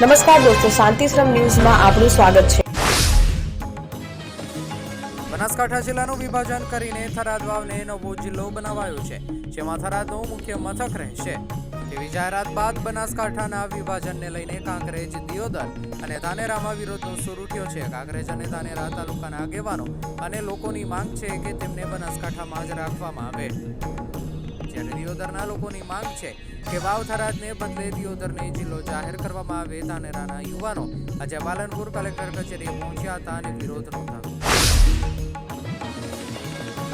નમસ્કાર દોસ્તો, શાંતિશ્રમ ન્યૂઝમાં આપનું સ્વાગત છે. બનાસકાંઠા જિલ્લાનું વિભાજન કરીને થરાદ વાવને નવો જિલ્લો બનાવાયો છે, જેમાં થરાદનું મુખ્ય મથક રહેશે. તેવી જાહેરાત બાદ બનાસકાંઠાના વિભાજનને લઈને કાંકરેજ, દિયોદર અને ધાનેરામાં વિરોધનો સૂર ઉઠ્યો છે. કાંકરેજ અને ધાનેરા તાલુકાના આગેવાનો અને લોકોની માંગ છે કે તેમને બનાસકાંઠામાં જ રાખવામાં આવે, જ્યારે દિયોદરના લોકોની માંગ છે કે વાવ થરાદને બદલે દિયોદરને જિલ્લો જાહેર કરવામાં આવે. ધાનેરાના યુવાનો આજે પાલનપુર કલેક્ટર કચેરીએ પહોંચ્યા હતા અને વિરોધ નોંધાવ્યો.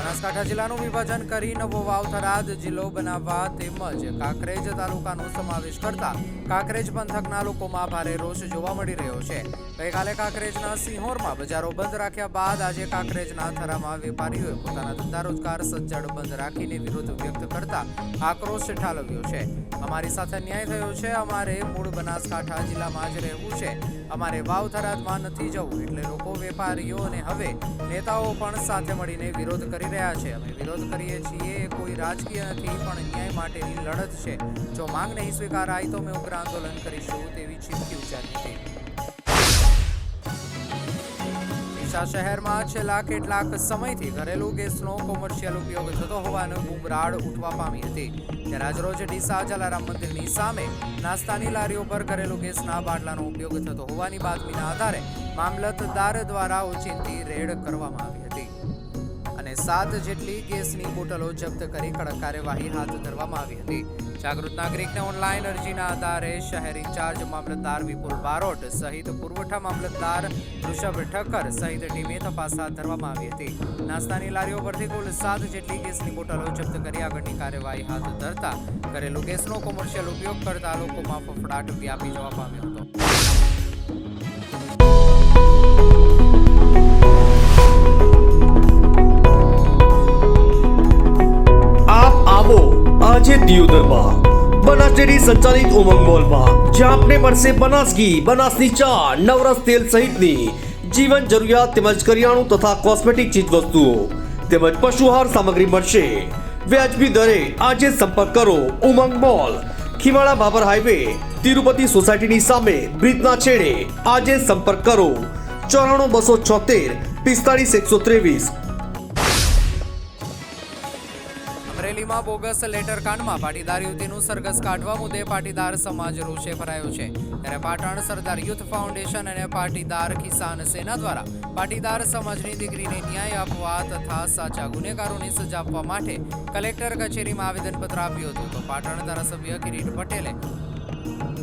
બનાસકાંઠા જિલ્લાનું વિભાજન કરી નવો વાવ થરાદ જિલ્લો બનાવવા તેમજ કાંકરેજ તાલુકાનો સમાવેશ કરતા કાંકરેજ પંથકના લોકોમાં ભારે રોષ જોવા મળી રહ્યો છે. ગઈકાલે કાંકરેજના સિંહોરમાં બજારો બંધ રાખ્યા બાદ આજે કાંકરેજના થરામાં વેપારીઓએ પોતાના ધંધા રોજગાર સજ્જડ બંધ રાખીને વિરોધ વ્યક્ત કરતા આક્રોશ ઠાલવ્યો છે. અમારી સાથે ન્યાય થયો છે, અમારે મૂળ બનાસકાંઠા જિલ્લામાં જ રહેવું છે, અમારે વાવ થરાદમાં નથી જવું. એટલે લોકો, વેપારીઓ અને હવે નેતાઓ પણ સાથે મળીને વિરોધ કરી રહ્યા છે. અમે વિરોધ કરીએ છીએ, એ કોઈ રાજકીય નથી, પણ ન્યાય માટેની લડત છે. જો માંગ નહીં સ્વીકારાય તો અમે ઉગ્ર આંદોલન કરીશું, તેવી ચીમકી ઉચ્ચારી હતી. ડીસા શહેરમાં છેલ્લા કેટલાક સમયથી ઘરેલું ગેસનો કોમર્શિયલ ઉપયોગ થતો હોવાનો બુમરાડ ઉઠવા પામી હતી. ત્યારે આજરોજ ડીસા જલારામ મંદિરની સામે નાસ્તાની લારીઓ પર ઘરેલું ગેસના બાટલાનો ઉપયોગ થતો હોવાની બાતમીના આધારે મામલતદાર દ્વારા ઓચિંતી રેડ કરવામાં આવી હતી અને 7 જેટલી ગેસની બોટલો જપ્ત કરી કડક કાર્યવાહી હાથ ધરવામાં આવી હતી. જાગૃત નાગરિકને ઓનલાઈન અરજીના આધારે શહેર ઇન્ચાર્જ મામલતદાર વિપુલ બારોટ સહિત પુરવઠા મામલતદાર ઋષભ ઠક્કર સહિત ટીમે તપાસ હાથ ધરવામાં આવી હતી. નાસ્તાની લારીઓ પરથી કુલ 7 જેટલી ગેસની બોટલો જપ્ત કરી આગળની કાર્યવાહી હાથ ધરતા ઘરેલું ગેસનો કોમર્શિયલ ઉપયોગ કરતા લોકોમાં ફફડાટ વ્યાપી જવા પામ્યો હતો. આજે દિયોદરમાં બનાસ ડેરી સંચાલિત ઉમંગ મોલમાં, જ્યાં આપને મળશે બનાસ ઘી, બનાસની ચા, નવરસ તેલ સહિતની જીવન જરૂરિયાત તેમજ કરિયાણું તથા કોસ્મેટિક ચીજ વસ્તુઓ તેમજ પશુહાર સામગ્રી મળશે વ્યાજબી દરે. આજે સંપર્ક કરો ઉમંગ મોલ, ખીવાડા બાબર હાઈવે, તિરુપતિ સોસાયટીની સામે, બ્રિજના છેડે. આજે સંપર્ક કરો 94 276 45 123. અમરેલીમાં બોગસ લેટર કાંડમાં પાટીદાર યુવતીનું સરઘસ કાઢવા મુદ્દે પાટીદાર સમાજ રોષે ભરાયો છે. ત્યારે પાટણ સરદાર યુથ ફાઉન્ડેશન અને પાટીદાર કિસાન સેના દ્વારા પાટીદાર સમાજની દીકરીને ન્યાય આપવા તથા સાચા ગુનેગારોને સજા આપવા માટે કલેક્ટર કચેરીમાં આવેદનપત્ર આપ્યું હતું. તો પાટણ ધારાસભ્ય કિરીટ પટેલે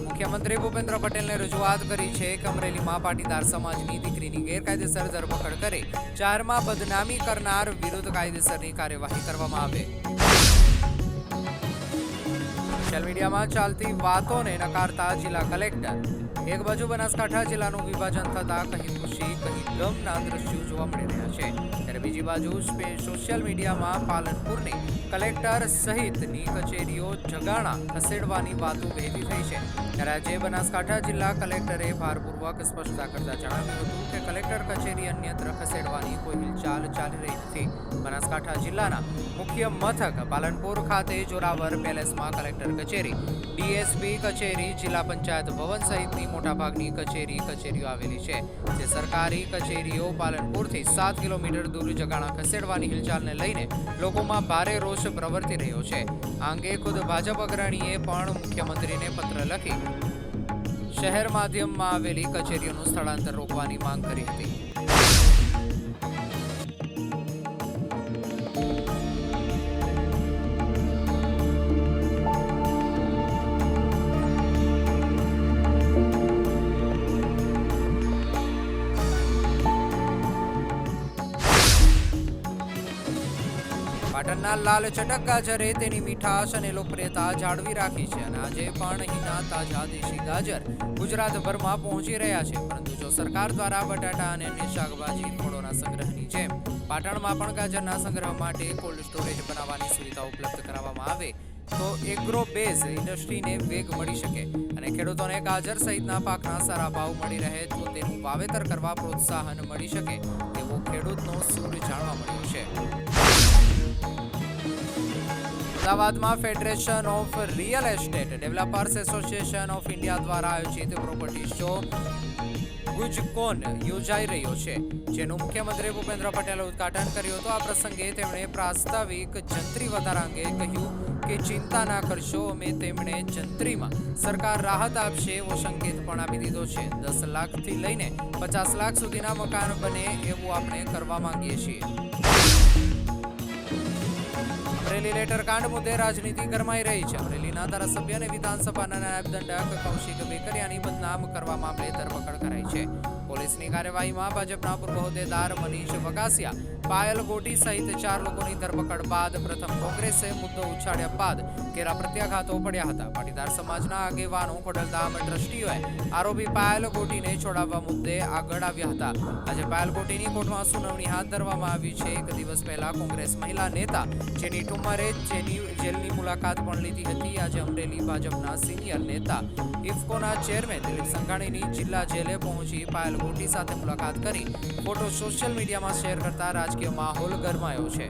મુખ્યમંત્રી ભૂપેન્દ્ર પટેલને રજૂઆત કરી છે કે અમરેલીમાં પાટીદાર સમાજની દીકરીની ગેરકાયદેસર ધરપકડ કરી જાહેરમાં બદનામી કરનાર વિરુદ્ધ કાયદેસરની કાર્યવાહી કરવામાં આવે. સોશિયલ મીડિયામાં ચાલતી વાતોને નકારતા જિલ્લા કલેક્ટર એક બાજુ બનાસકાંઠા જિલ્લાનું વિભાજન થતા કહી ખુશી કહી ગમના દ્રશ્યો જોવા મળી રહ્યા છે, ત્યારે બીજી બાજુ સોશિયલ મીડિયામાં પાલનપુરની કલેક્ટર સહિતની કચેરીઓ જગાણા ખસેડવાની વાતો વહેતી થઈ છે. ત્યારે આજે બનાસકાંઠા જિલ્લા કલેક્ટરે ભારપૂર્વક સ્પષ્ટતા કરતા જણાવ્યું હતું કે કલેક્ટર કચેરી અન્યત્ર ખસેડવાની કોઈ હિલચાલ ચાલી રહી નથી. બનાસકાંઠા જિલ્લાના મુખ્ય મથક પાલનપુર ખાતે જોરાવર પેલેસમાં કલેક્ટર કચેરી, ડીએસપી કચેરી, જિલ્લા પંચાયત ભવન સહિતની મોટાભાગની કચેરીઓ આવેલી છે. જે સરકારી કચેરીઓ પાલનપુરથી 7 કિલોમીટર દૂર જગાણા ખસેડવાની હિલચાલને લઈને લોકોમાં ભારે રોષ પ્રવર્તી રહ્યો છે. આ અંગે ખુદ ભાજપ અગ્રણીએ પણ મુખ્યમંત્રીને પત્ર લખી શહેર માધ્યમમાં આવેલી કચેરીઓનું સ્થળાંતર રોકવાની માંગ કરી હતી. પાટણના લાલ ચટક ગાજરે તેની મીઠાશ અને લોકપ્રિયતા જાળવી રાખી છે અને આજે પણ અહીંના તાજા દેશી ગાજર ગુજરાતભરમાં પહોંચી રહ્યા છે. પરંતુ જો સરકાર દ્વારા બટાટા અને અન્ય શાકભાજી ફળોના સંગ્રહની જેમ પાટણમાં પણ ગાજરના સંગ્રહ માટે કોલ્ડ સ્ટોરેજ બનાવવાની સુવિધા ઉપલબ્ધ કરાવવામાં આવે તો એગ્રો બેઝ ઇન્ડસ્ટ્રીને વેગ મળી શકે અને ખેડૂતોને ગાજર સહિતના પાકના સારા ભાવ મળી રહે તો તેનું વાવેતર કરવા પ્રોત્સાહન મળી શકે તેવો ખેડૂતનો સૂર જાણવા મળ્યો છે. અમદાવાદમાં federation of real estate developers association of India દ્વારા આયોજિત પ્રોપર્ટી શો ગુજકોન યોજાઈ રહ્યો છે, જેનું મુખ્યમંત્રી ભૂપેન્દ્ર પટેલે ઉદ્ઘાટન કર્યું હતું. આ પ્રસંગે તેમણે પ્રાસ્તાવિક જંત્રી વધારા અંગે કહ્યું કે ચિંતા ના કરશો, અમે તેમણે જંત્રીમાં સરકાર રાહત આપશે એવો સંકેત પણ આપી દીધો છે. 10 લાખથી લઈને 50 લાખ સુધીના મકાન બને એવું આપણે કરવા માંગીએ છીએ. અમરેલી લેટર કાંડ મુદ્દે રાજનીતિ ગરમાઈ રહી છે. અમરેલીના ધારાસભ્ય અને વિધાનસભાના નાયબ દંડક કૌશિક વેકરિયાની બદનામ કરવા મામલે ધરપકડ કરાઈ છે. પોલીસની કાર્યવાહીમાં ભાજપના પૂર્વ હોદ્દેદાર મનીષ વગાસિયા, પાયલ ગોટી સહિત 4 લોકોની ધરપકડ બાદ પ્રથમ કોંગ્રેસે મુદ્દો ઉછાળ્યા બાદ ઘેરા પ્રત્યાઘાતો પડ્યા હતા. પાટીદાર સમાજના આગેવાનો, ખોડલધામ ટ્રસ્ટીઓએ આરોપી પાયલ ગોટીને છોડાવવા મુદ્દે આગળ આવ્યા હતા. આજે પાયલ ગોટીની કોર્ટમાં સુનાવણી હાથ ધરવામાં આવી છે. 1 દિવસ પહેલા કોંગ્રેસ મહિલા નેતા જેની ઠુમ્મરે જેલની મુલાકાત પણ લીધી હતી. આજે અમરેલી ભાજપના સિનિયર નેતા ઇફકોના ચેરમેન દિલીપ સંઘાણીની જિલ્લા જેલે પહોંચી પાયલ ગોટી સાથે મુલાકાત કરી ફોટો સોશિયલ મીડિયામાં શેર કરતા રાજકીય માહોલ ગરમાયો છે.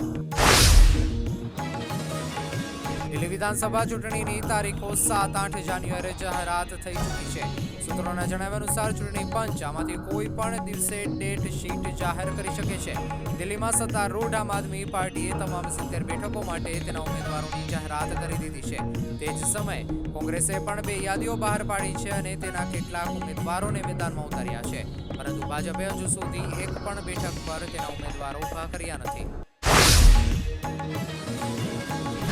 દિલ્હી વિધાનસભા ચૂંટણીની તારીખો 7-8 જાન્યુઆરીએ જાહેરાત થઈ ચૂકી છે. સૂત્રોના જણાવ્યા અનુસાર ચૂંટણી પંચ આમાંથી કોઈ પણ દિવસે ડેટ શીટ જાહેર કરી શકે છે. દિલ્હીમાં સત્તારૂઢ આમ આદમી પાર્ટીએ તમામ 70 બેઠકો માટે તેના ઉમેદવારોની જાહેરાત કરી દીધી છે. તે જ સમયે કોંગ્રેસે પણ 2 યાદીઓ બહાર પાડી છે અને તેના કેટલાક ઉમેદવારોને મેદાનમાં ઉતાર્યા છે, પરંતુ ભાજપે હજુ સુધી એક પણ બેઠક પર તેના ઉમેદવારો ઉભા કર્યા નથી.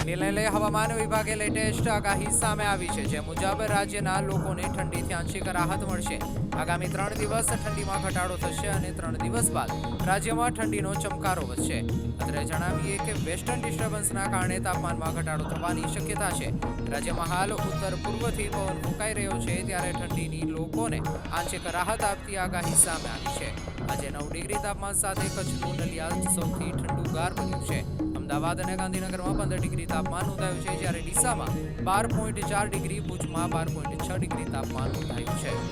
નિર્ણય લઈ હવામાન વિભાગે લેટેસ્ટ આગાહી સામે આવી છે, જે મુજબ રાજ્યના લોકોને ઠંડીથી આંશિક રાહત મળશે. આગામી 3 દિવસ ઠંડીમાં ઘટાડો થશે અને 3 દિવસ બાદ રાજ્યમાં ઠંડીનો ચમકારો વધશે. અત્રે જણાવીએ કે વેસ્ટર્ન ડિસ્ટર્બન્સના કારણે તાપમાનમાં ઘટાડો થવાની શક્યતા છે. રાજ્યમાં હાલ ઉત્તર પૂર્વથી પવન ફૂંકાઈ રહ્યો છે, ત્યારે ઠંડીની લોકોને આંશિક રાહત આપતી આગાહી સામે આવી છે. આજે 9 ડિગ્રી તાપમાન સાથે કચ્છનું નલિયા સૌથી ઠંડુગાર બન્યું છે. અમદાવાદ અને ગાંધીનગરમાં 15 ડિગ્રી તાપમાન નોંધાયું છે, જ્યારે ડીસામાં 12.4 ડિગ્રી, ભુજમાં 12.6 ડિગ્રી તાપમાન નોંધાયું છે.